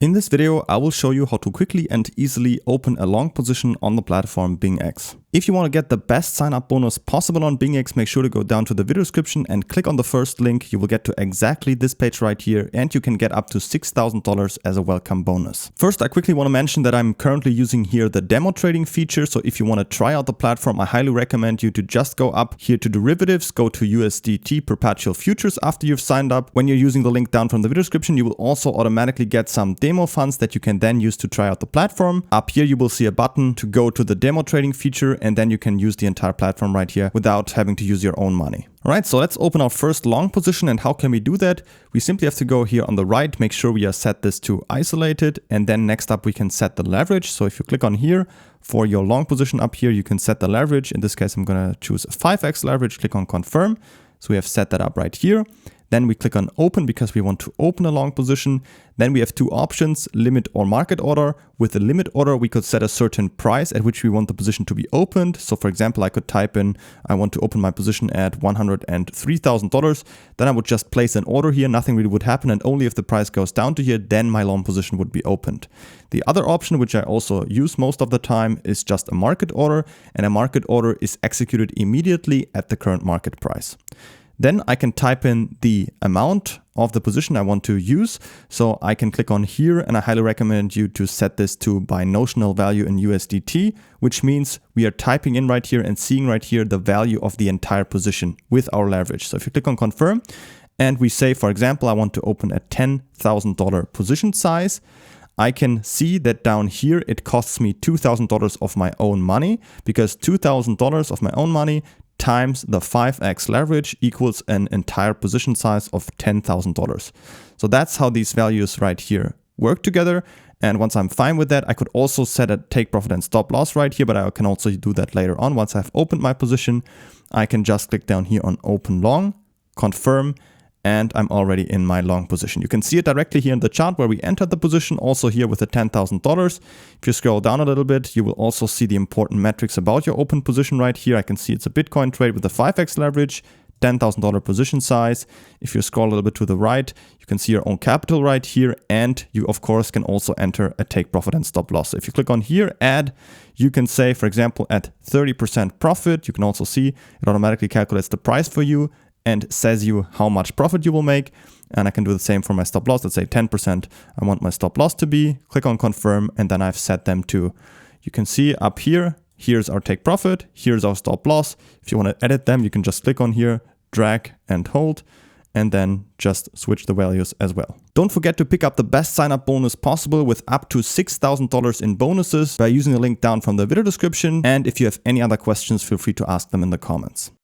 In this video, I will show you how to quickly and easily open a long position on the platform BingX. If you want to get the best sign-up bonus possible on BingX, make sure to go down to the video description and click on the first link. You will get to exactly this page right here, and you can get up to $6,000 as a welcome bonus. First, I quickly want to mention that I'm currently using here the demo trading feature. So if you want to try out the platform, I highly recommend you to just go up here to derivatives, go to USDT perpetual futures after you've signed up. When you're using the link down from the video description, you will also automatically get some demo funds that you can then use to try out the platform. Up here, you will see a button to go to the demo trading feature, and then you can use the entire platform right here without having to use your own money. All right, so let's open our first long position. And how can we do that? We simply have to go here on the right, make sure we are set this to isolated. And then next up, we can set the leverage. So if you click on here for your long position up here, you can set the leverage. In this case, I'm going to choose a 5x leverage, click on confirm. So we have set that up right here. Then we click on open because we want to open a long position. Then we have two options, limit or market order. With the limit order, we could set a certain price at which we want the position to be opened. So for example, I could type in, I want to open my position at $103,000. Then I would just place an order here. Nothing really would happen. And only if the price goes down to here, then my long position would be opened. The other option, which I also use most of the time, is just a market order. And a market order is executed immediately at the current market price. Then I can type in the amount of the position I want to use. So I can click on here, and I highly recommend you to set this to by notional value in USDT, which means we are typing in right here and seeing right here the value of the entire position with our leverage. So if you click on confirm and we say, for example, I want to open a $10,000 position size, I can see that down here it costs me $2,000 of my own money, because $2,000 of my own money times the 5x leverage equals an entire position size of $10,000. So that's how these values right here work together. And once I'm fine with that, I could also set a take profit and stop loss right here, but I can also do that later on. Once I've opened my position, I can just click down here on open long, confirm, and I'm already in my long position. You can see it directly here in the chart where we entered the position, also here with the $10,000. If you scroll down a little bit, you will also see the important metrics about your open position right here. I can see it's a Bitcoin trade with a 5x leverage, $10,000 position size. If you scroll a little bit to the right, you can see your own capital right here. And you, of course, can also enter a take profit and stop loss. So if you click on here, add, you can say, for example, at 30% profit, you can also see it automatically calculates the price for you and says you how much profit you will make. And I can do the same for my stop loss. Let's say 10% I want my stop loss to be. Click on confirm, and then I've set them to, you can see up here, here's our take profit, here's our stop loss. If you want to edit them, you can just click on here, drag and hold, and then just switch the values as well. Don't forget to pick up the best sign-up bonus possible with up to $6,000 in bonuses by using the link down from the video description. And if you have any other questions, feel free to ask them in the comments.